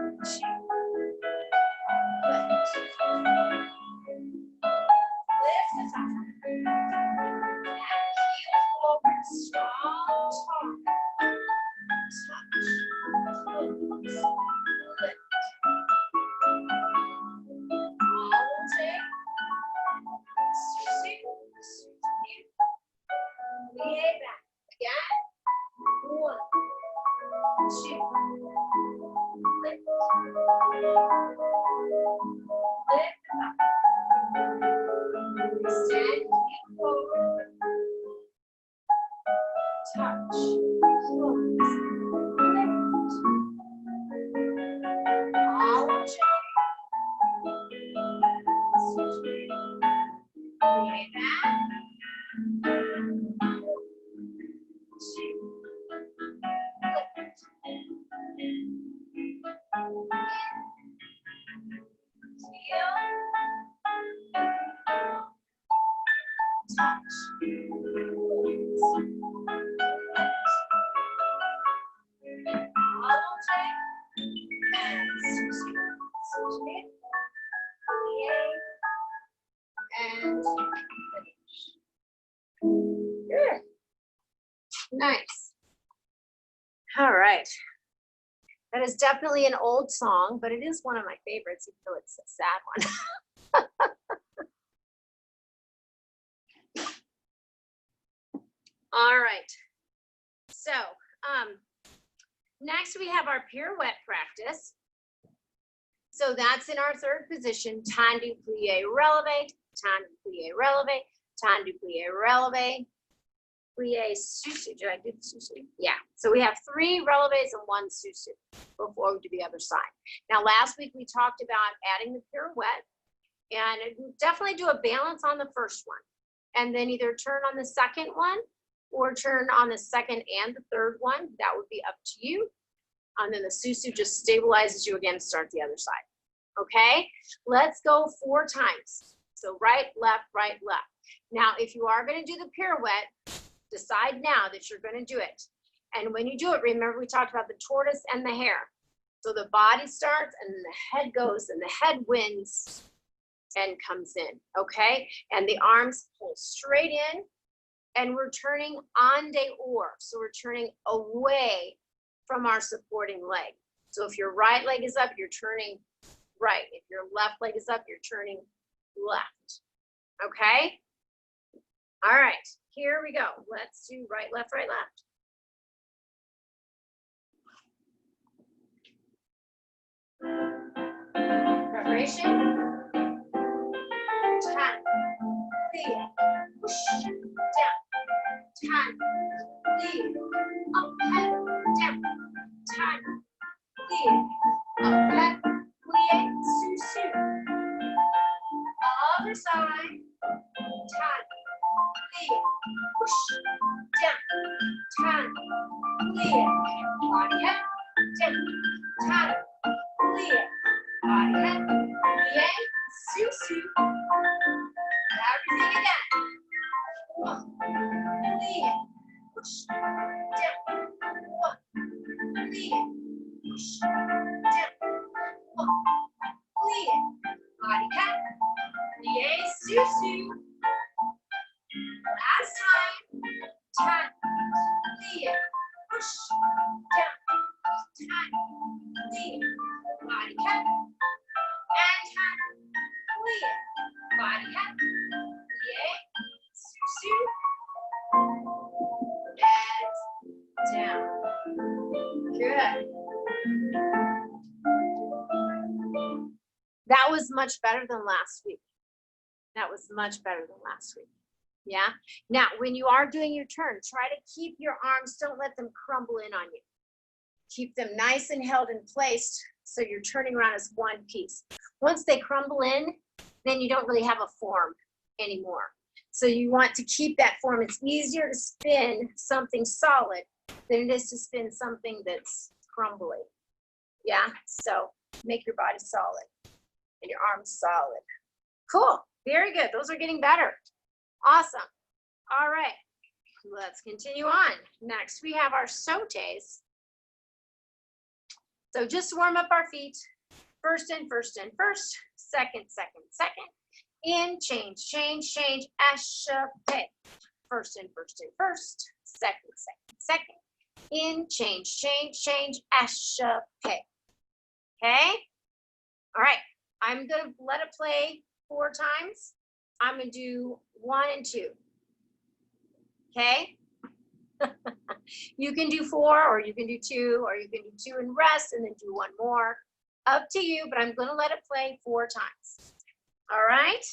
2, lift. Lift the top. And heel forward, strong torque. Touch, close, lift. Allongé. Soutenu, lié back. Again. 1, 2, lift. Lift the top. Extend. And good. Nice. All right. That is definitely an old song, but it is one of my favorites, even though it's a sad one. All right. So next we have our pirouette practice. So that's in our third position, tendu plie releve, tendu plie releve, tendu plie releve, plie susu. Did I do the susu? Yeah. So we have 3 releves and 1 susu before we do the other side. Now last week we talked about adding the pirouette, and definitely do a balance on the first one, and then either turn on the second one or turn on the second and the third one. That would be up to you. And then the susu just stabilizes you again to start the other side. Okay, let's go 4 times. So right, left, right, left. Now, if you are going to do the pirouette, decide now that you're going to do it. And when you do it, remember we talked about the tortoise and the hare. So the body starts and then the head goes and the head wins and comes in. Okay, and the arms pull straight in, and we're turning en dehors. So we're turning away from our supporting leg. So if your right leg is up, you're turning right. If your left leg is up, you're turning left. Okay? All right, here we go. Let's do right, left, right, left. Preparation. 10, 3, push, down, 10, 3, up, head, down, 10, 3, up, head, plie, susu. Other side, 10, 3, push, down, 10, plie, body head, down, 10, plie, body head, plie, susu. Everything again. 1, plie, push, down, 1, plie, push, down, 1, plie, body cat, plie, susu. Last time, 10, plie, push, down, 10, plie, body cat, and 10, plie, body cat, plie, susu, and down. Good. That was much better than last week. That was much better than last week. Yeah. Now, when you are doing your turn, try to keep your arms, don't let them crumble in on you. Keep them nice and held in place so you're turning around as one piece. Once they crumble in, then you don't really have a form anymore. So you want to keep that form. It's easier to spin something solid than it is to spin something that's crumbly. Yeah. So make your body solid and your arms solid. Cool. Very good. Those are getting better. Awesome. All right. Let's continue on. Next, we have our sautés. So just warm up our feet. First in, first in, first. Second, second, second. In, change, change, change. Échappé. First in, first in, first. Second, second, second. In, change, change, change. Échappé. Okay? All right. I'm going to let it play 4 times. I'm going to do 1 and 2. Okay? You can do 4, or you can do 2, or you can do 2 and rest and then do 1 more. Up to you, but I'm going to let it play 4 times. All right?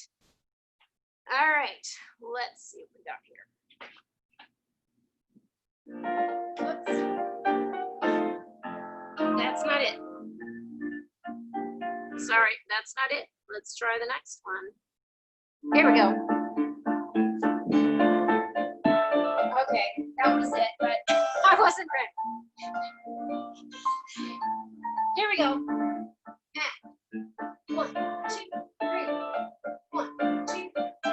All right. Let's see what we got here. Oops. That's not it. Sorry, that's not it. Let's try the next one. Here we go. Okay, that was it, but I wasn't ready. Here we go. 1, 2, 3. 1, 2, 3.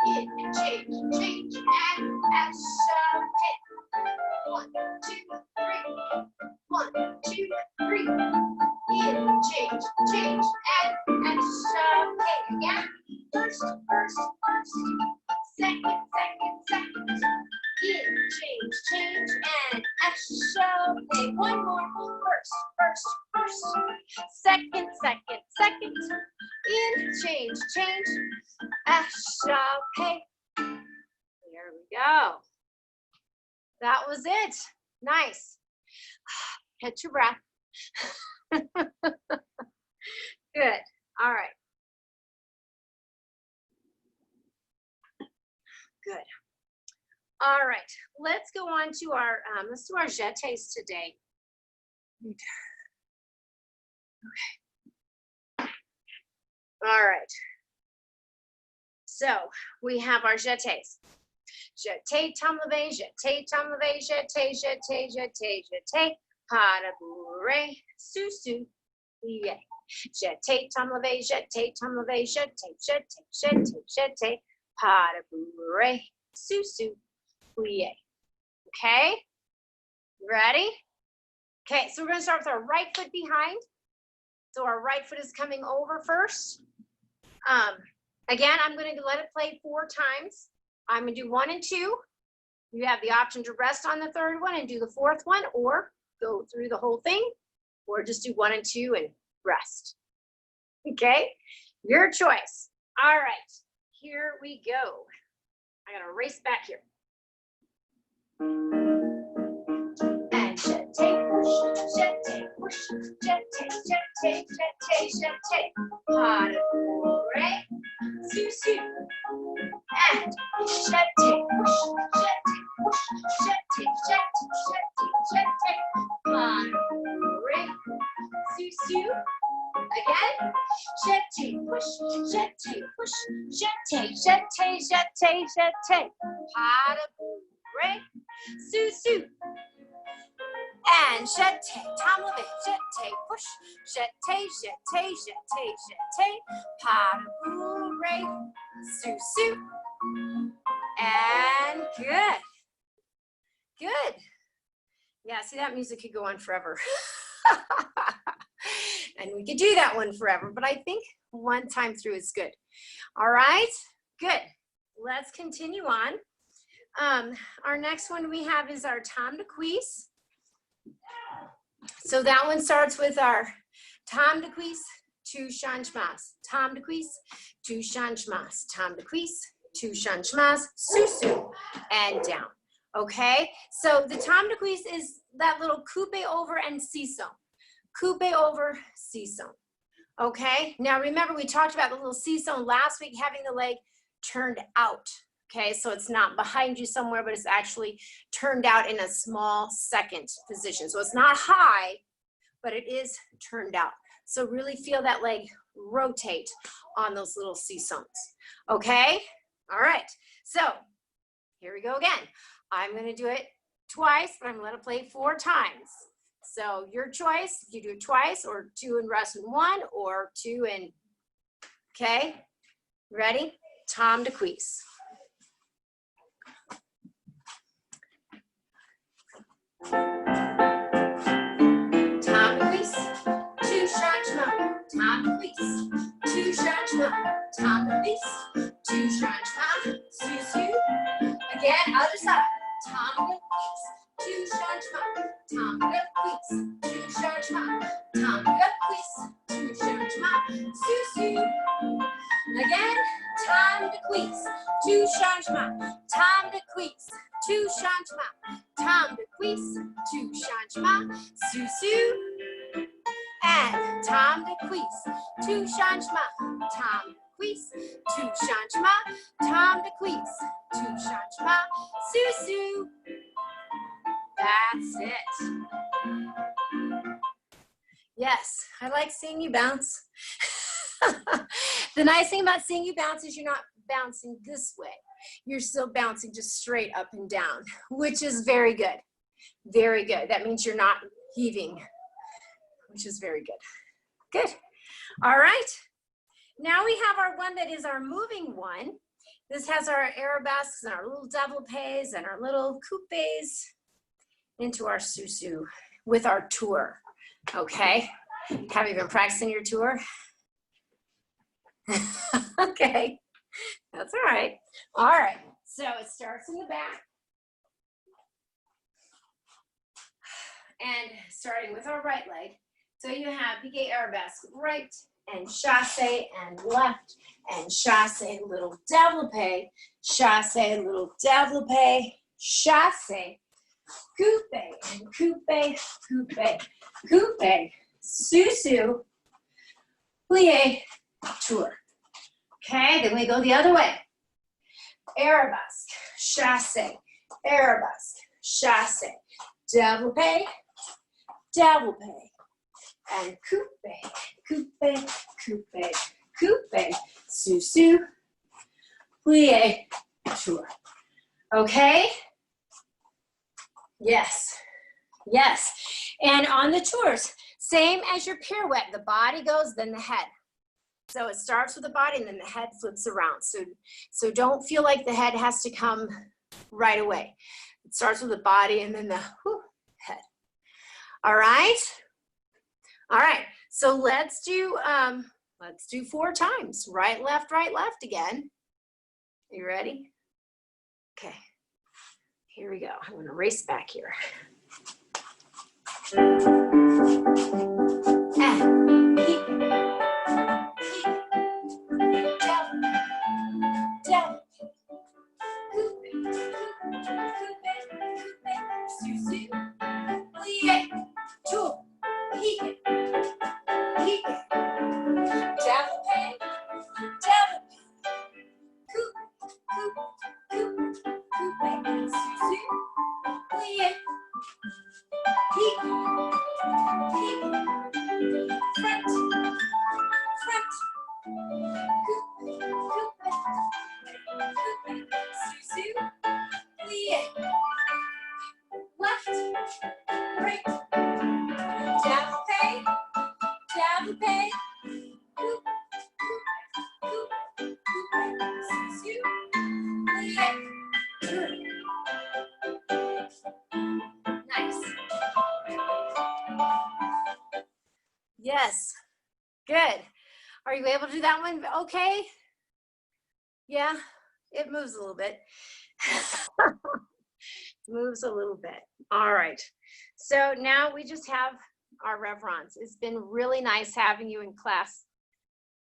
In and change, 3. In, change, change, and extra. Again. First, first, first. Second, second, second. In, change, change, and extra. One more. First, first, first. Second, second, second. In, change, change, extra. There we go. That was it. Nice. Catch your breath. Good. All right. Good. All right. Let's go on to our, let's do our jetés today. Okay. All right. So we have our jetés. Jeté, tom levé, jeté, tom levé, jeté, jeté, jeté, jeté, pas de bourrée, sous, yeah. Jeté, tom levé, jeté, jeté, jeté, jeté, jeté, pas de bourrée, sous, yeah. Okay, ready? Okay, so we're gonna start with our right foot behind. So our right foot is coming over first. Again, I'm gonna let it play 4 times. I'm gonna do 1 and 2. You have the option to rest on the 3rd one and do the 4th one, or go through the whole thing, or just do 1 and 2 and rest. Okay, your choice. All right, here we go. I gotta race back here. And jeté, push, jeté, push, jeté, jeté, jeté, jeté, pas de bourrée, sous, and jeté, push, jeté, push, jeté, jeté, jeté, jeté, pas de bourrée, sous, again, jeté, push, jeté, push, jeté, jeté, jeté, jeté, pas de bourrée, sous, and jeté, tom levé, jeté, push, jeté, jeté, jeté, jeté, pas de bourrée, sous, and good. Good. Yeah, see, that music could go on forever. And we could do that one forever, but I think 1 time through is good. All right, good. Let's continue on. Our next one we have is our tom de cuisse. So that one starts with our tom de cuisse, 2 changements. Tom de cuisse, 2 changements. Tom de cuisse, 2 changements, sous, and down. Okay, so the tom de cuisse is that little coupe over and seesaw. Coupe over, seesaw. Okay, now remember we talked about the little seesaw last week, having the leg turned out. Okay, so it's not behind you somewhere, but it's actually turned out in a small second position. So it's not high, but it is turned out. So really feel that leg rotate on those little seesaws. Okay, all right, so here we go again. I'm gonna do it twice, but I'm gonna let it play 4 times. So your choice, you do it twice, or 2 and rest in 1, or 2 and, okay, ready? Tom de cuisse. Tom de cuisse, 2 changements. Tom de cuisse, 2 changements. Tom de cuisse, 2 changements. Sous. Again, other side. Tom de cuisse, 2 changements. Tom de cuisse, 2 changements. Tom de cuisse, 2 changements. Sous. Again, tom de cuisse, 2 changements. Tom de cuisse, 2 changements. Tom de cuisse, 2 changements. Sous. And tom de cuisse, 2 changements. Tom de cuisse, 2 changements. Tom de cuisse, 2 changements. Sous. That's it. Yes, I like seeing you bounce. The nice thing about seeing you bounce is you're not bouncing this way. You're still bouncing just straight up and down, which is very good. Very good. That means you're not heaving, which is very good. Good. All right. Now we have our one that is our moving one. This has our arabesques and our little développés and our little coupes into our sous with our tour. Okay. Have you been practicing your tour? Okay. That's all right. All right. So it starts in the back. And starting with our right leg. So you have piqué arabesque right and chasse and left and chasse, little développé, chasse, little développé, chasse, coupe and coupe, coupe, coupe, sous-sous, plie, tour. Okay, then we go the other way. Arabesque, chasse, arabesque, chasse, développé, développé, and coupe, coupe, coupe, coupe, sous-sous, plie, tour. Okay? Yes, yes. And on the tours, same as your pirouette, the body goes, then the head. So it starts with the body and then the head flips around. So don't feel like the head has to come right away. It starts with the body and then the head. All right? All right, so let's do 4 times. Right, left again. You ready? Okay, here we go. I'm gonna race back here. And keep it. Down. Coupe, sous-sous, plie, tour, pique, pique, développé, développé, coupe, coupe, coupe, coupe, sous-sous, plie, pique, pique, front, front, coupe, coupe, coupe, sous-sous, plie, left, right, développé, développé, coupe, coupe, coupe, coupe, sous-sous, plie, turn. Nice. Yes, good. Are you able to do that one okay? Yeah, it moves a little bit. Moves a little bit. All right. So now we just have our reverence. It's been really nice having you in class.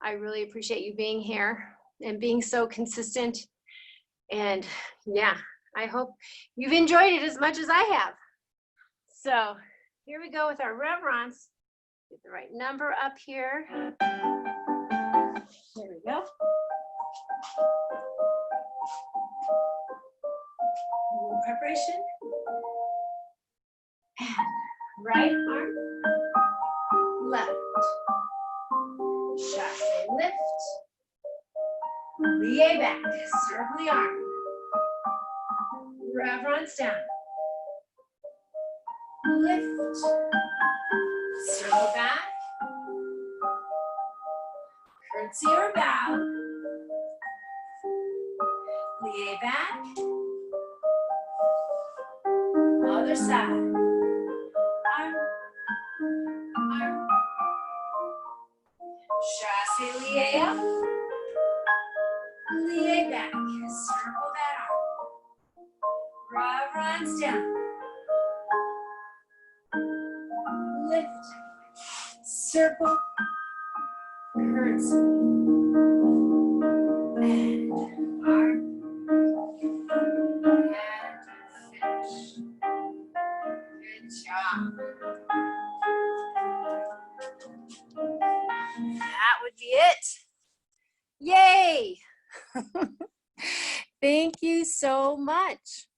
I really appreciate you being here and being so consistent. And yeah, I hope you've enjoyed it as much as I have. So here we go with our reverence. Get the right number up here. There we go. A little preparation. And right arm, left. Chasse lift. Plie back. Circle the arm. Reverence down. Lift. Circle back. Curtsy or bow. Plie back. Other side. Arm. Arm. Chasse plie up. Plie back. Circle that arm. Reverence down. Lift. Circle. Curtsy. And arm. And finish. Good job. That would be it. Yay! Thank you so much.